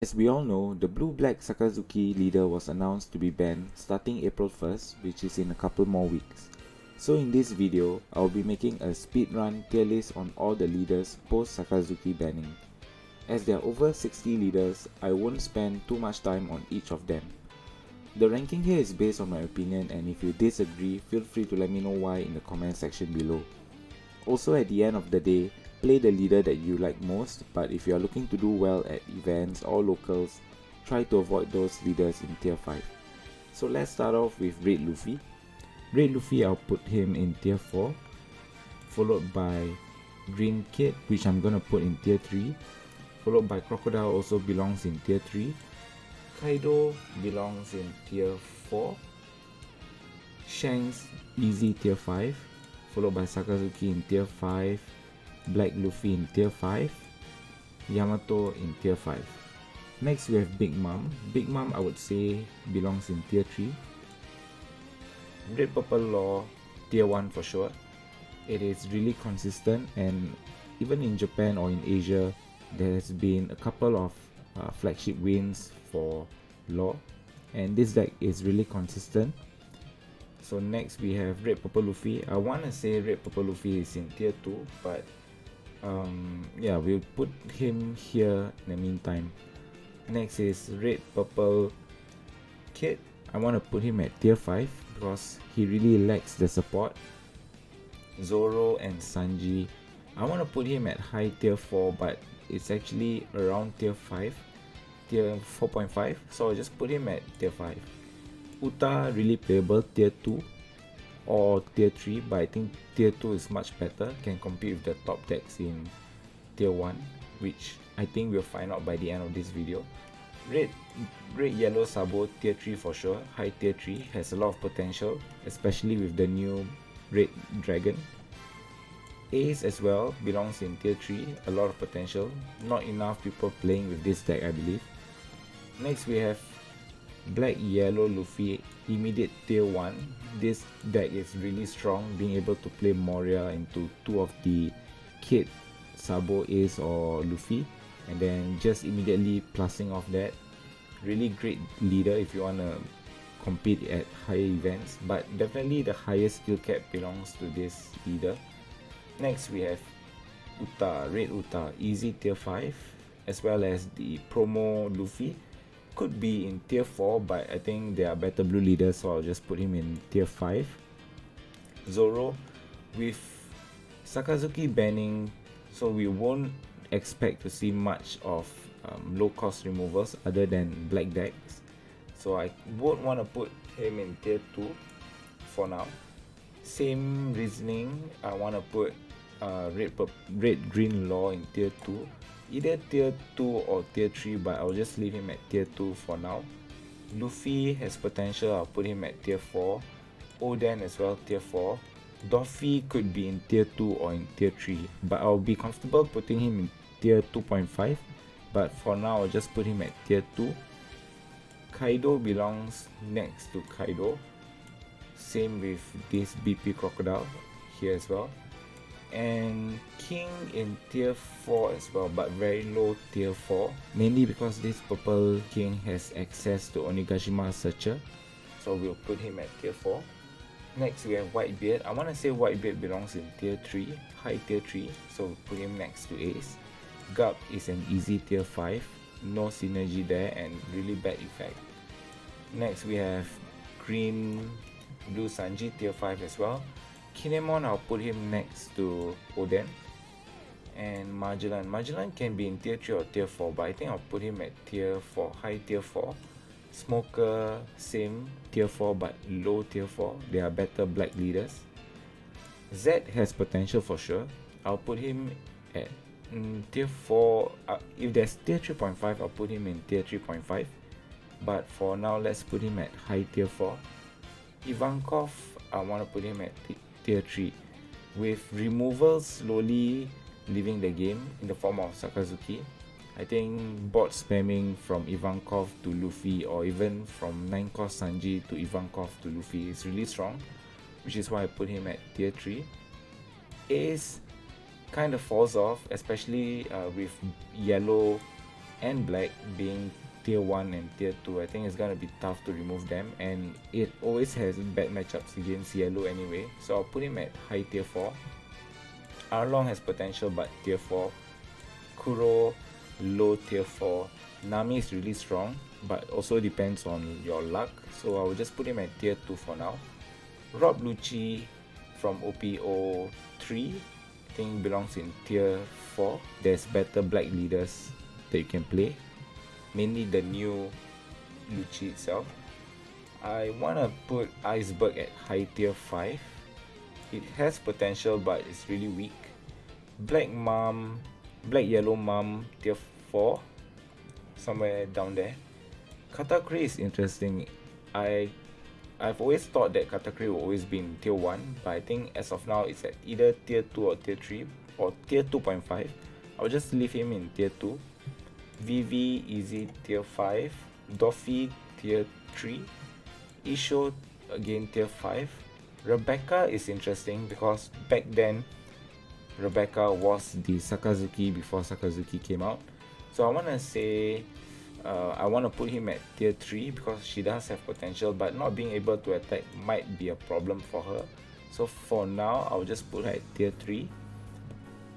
As we all know, the blue-black Sakazuki leader was announced to be banned starting April 1st, which is in a couple more weeks. So in this video, I'll be making a speedrun tier list on all the leaders post Sakazuki banning. As there are over 60 leaders, I won't spend too much time on each of them. The ranking here is based on my opinion, and if you disagree, feel free to let me know why in the comment section below. Also, at the end of the day, play the leader that you like most, but if you are looking to do well at events or locals, try to avoid those leaders in tier 5. So let's start off with Red Luffy. Red Luffy, I'll put him in tier 4, followed by Green Kid, which I'm gonna put in tier 3, followed by Crocodile, also belongs in tier 3. Kaido belongs in tier 4. Shanks, easy tier 5, followed by Sakazuki in tier 5, Black Luffy in tier 5, Yamato in tier 5. Next we have Big Mom. Big Mom I would say belongs in tier 3. Red Purple Law, tier 1 for sure. It is really consistent, and even in Japan or in Asia, there has been a couple of flagship wins for Law, and this deck is really consistent. So next we have Red Purple Luffy. I want to say Red Purple Luffy is in tier 2, but yeah, we'll put him here in the meantime. Next is Red Purple Kid. I want to put him at tier 5 because he really lacks the support. Zoro and Sanji, I want to put him at high tier 4, but it's actually around tier 5, tier 4.5, so I'll just put him at tier 5. Uta really playable, tier 2 or tier 3, but I think tier 2 is much better, can compete with the top decks in tier 1, which I think we'll find out by the end of this video. Red Yellow Sabo, tier 3 for sure, high tier 3, has a lot of potential, especially with the new Red Dragon. Ace as well belongs in tier 3, a lot of potential, not enough people playing with this deck I believe. Next we have Black Yellow Luffy, immediate tier 1. This deck is really strong, being able to play Moria into two of the Kid, Sabo, Ace or Luffy, and then just immediately plussing off that. Really great leader if you want to compete at higher events, but definitely the highest skill cap belongs to this leader. Next we have Uta, Red Uta, easy tier 5, as well as the promo Luffy. Could be in tier 4, but I think there are better blue leaders, so I'll just put him in tier 5. Zoro, with Sakazuki banning, so we won't expect to see much of low cost removals other than black decks, so I won't want to put him in tier 2 for now. Same reasoning, I want to put Red Green Law in tier 2, either tier 2 or tier 3, but I'll just leave him at tier 2 for now. Luffy has potential, I'll put him at tier 4. Oden as well, tier 4. Doffy could be in tier 2 or in tier 3, but I'll be comfortable putting him in tier 2.5, but for now I'll just put him at tier 2. Kaido belongs next to Kaido, same with this BP Crocodile here as well. And King in tier 4 as well, but very low tier 4, mainly because this purple King has access to Onigashima Searcher, so we'll put him at tier 4. Next we have Whitebeard. I want to say Whitebeard belongs in tier 3, high tier 3, so we'll put him next to Ace. Gup is an easy tier 5, no synergy there and really bad effect. Next we have Green Blue Sanji, tier 5 as well. Kinemon, I'll put him next to Oden. And Magellan can be in tier 3 or tier 4, but I think I'll put him at tier 4, high tier 4. Smoker, same, tier 4 but low tier 4, they are better black leaders. Z has potential for sure, I'll put him at tier 4, if there's tier 3.5 I'll put him in tier 3.5, but for now let's put him at high tier 4. Ivankov, I want to put him at tier 3, with removals slowly leaving the game in the form of Sakazuki. I think bot spamming from Ivankov to Luffy, or even from 9 cost Sanji to Ivankov to Luffy is really strong, which is why I put him at tier 3. Ace kind of falls off, especially with yellow and black being tier 1 and tier 2, I think it's gonna be tough to remove them, and it always has bad matchups against yellow anyway, so I'll put him at high tier 4. Arlong has potential but tier 4. Kuro low tier 4. Nami is really strong but also depends on your luck, so I will just put him at tier 2 for now. Rob Lucci from OP03 I think belongs in tier 4. There's better black leaders that you can play, mainly the new Lucci itself. I wanna put Iceberg at high tier 5. It has potential but it's really weak. Black Yellow Mom tier 4, somewhere down there. Katakuri is interesting. I've always thought that Katakuri will always be in tier 1, but I think as of now it's at either tier 2 or tier 3 or tier 2.5. I'll just leave him in tier 2. Vivi Easy tier 5. Doffy tier 3. Isho again tier 5. Rebecca is interesting because back then Rebecca was the Sakazuki before Sakazuki came out. So I want to say I want to put him at tier 3 because she does have potential, but not being able to attack might be a problem for her. So for now, I'll just put her at tier 3.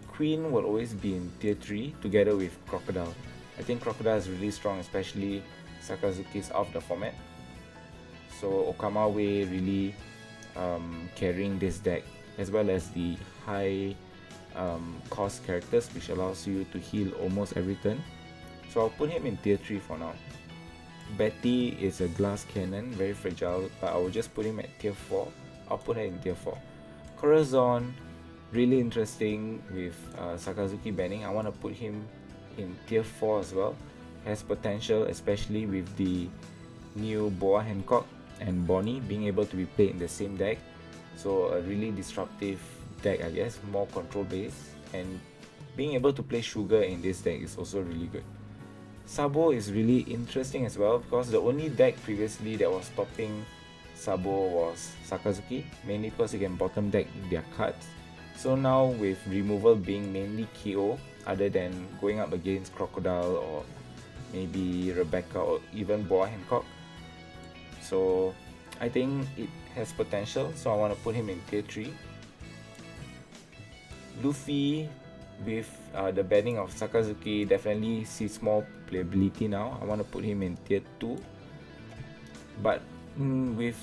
Queen will always be in tier 3 together with Crocodile. I think Crocodile is really strong, especially Sakazuki's out of the format. So Okama Way really carrying this deck, as well as the high cost characters, which allows you to heal almost every turn. So I'll put him in tier 3 for now. Betty is a glass cannon, very fragile, but I will just put him at tier 4. I'll put her in tier 4. Corazon, really interesting with Sakazuki banning. I want to put him in tier 4 as well. Has potential, especially with the new Boa Hancock and Bonnie being able to be played in the same deck. So a really disruptive deck, I guess, more control based, and being able to play Sugar in this deck is also really good. Sabo is really interesting as well because the only deck previously that was stopping Sabo was Sakazuki, mainly because you can bottom deck their cards. So now with removal being mainly KO, other than going up against Crocodile or maybe Rebecca or even Boa Hancock, so I think it has potential, so I want to put him in tier 3. Luffy with the banning of Sakazuki definitely sees more playability now. I want to put him in tier 2, but with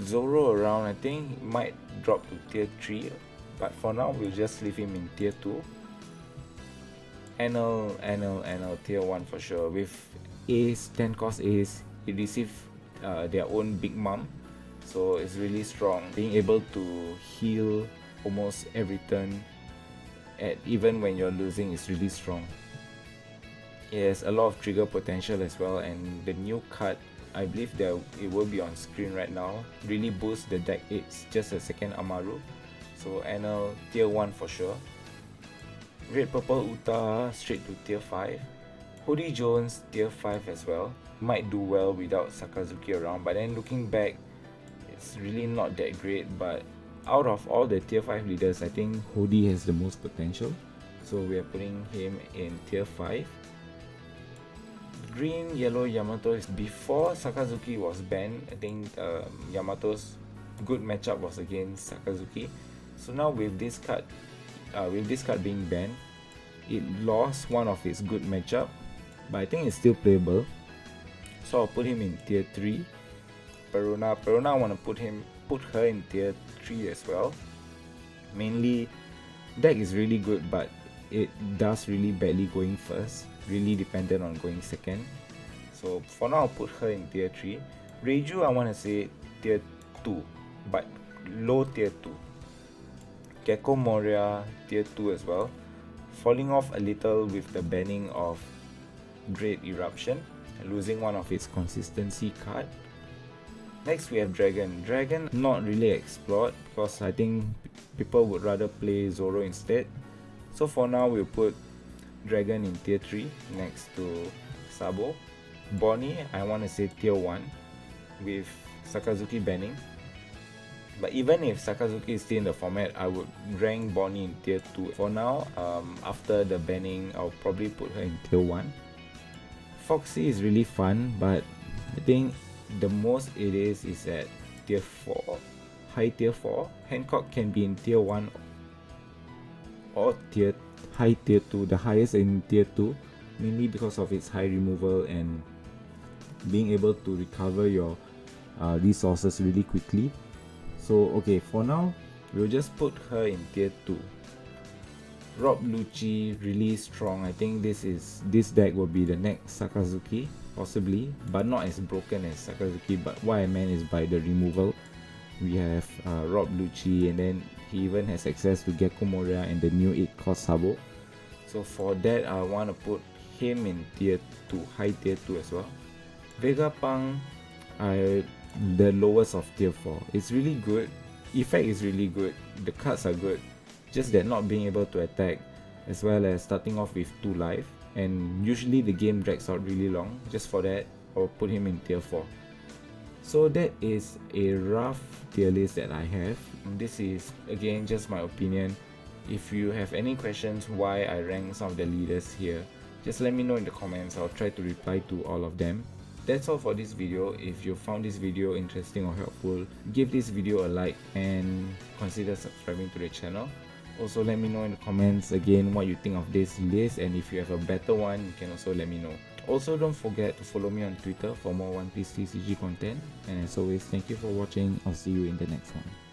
Zoro around, I think he might drop to tier 3, but for now we'll just leave him in tier 2. Anal tier 1 for sure. With Ace, 10 cost Ace, he received their own Big Mom, so it's really strong. Being able to heal almost every turn, even when you're losing, is really strong. It has a lot of trigger potential as well, and the new card, I believe that it will be on screen right now, really boosts the deck. It's just a second Amaru, so Anal tier 1 for sure. Red Purple Uta straight to tier 5. Hoodie Jones tier 5 as well. Might do well without Sakazuki around, but then looking back, it's really not that great. But out of all the tier 5 leaders, I think Hoodie has the most potential, so we are putting him in tier 5. Green Yellow Yamato is before Sakazuki was banned. I think Yamato's good matchup was against Sakazuki. So now with this card being banned, it lost one of its good matchup, but I think it's still playable. So I'll put him in tier 3. Peruna I want to put her in tier 3 as well. Mainly, deck is really good, but it does really badly going first. Really dependent on going second. So for now, I'll put her in tier 3. Reiju, I want to say tier 2, but low tier 2. Gecko Moria tier 2 as well. Falling off a little with the banning of Great Eruption, losing one of its consistency card. Next we have Dragon. Dragon not really explored because I think people would rather play Zoro instead. So for now we'll put Dragon in tier 3 next to Sabo. Bonnie, I want to say tier 1 with Sakazuki banning. But even if Sakazuki is still in the format, I would rank Bonnie in tier 2. For now, after the banning, I'll probably put her in tier 1. Foxy is really fun, but I think the most it is at tier 4, high tier 4. Hancock can be in tier 1 or high tier 2, the highest in tier 2, mainly because of its high removal and being able to recover your resources really quickly. So okay, for now we'll just put her in tier 2. Rob Lucci, really strong. I think this deck will be the next Sakazuki, possibly, but not as broken as Sakazuki. But what I meant is by the removal, we have Rob Lucci, and then he even has access to Gecko Moria and the new 8 cost Sabo. So for that, I want to put him in tier 2, high tier 2 as well. Vegapunk, the lowest of tier 4. It's really good. Effect is really good. The cards are good. Just that not being able to attack, as well as starting off with 2 life, and usually the game drags out really long. Just for that, I'll put him in tier 4. So that is a rough tier list that I have. This is again just my opinion. If you have any questions why I rank some of the leaders here, just let me know in the comments. I'll try to reply to all of them. That's all for this video. If you found this video interesting or helpful, give this video a like and consider subscribing to the channel. Also, let me know in the comments again what you think of this list, and if you have a better one, you can also let me know. Also, don't forget to follow me on Twitter for more One Piece TCG content, and as always, thank you for watching. I'll see you in the next one.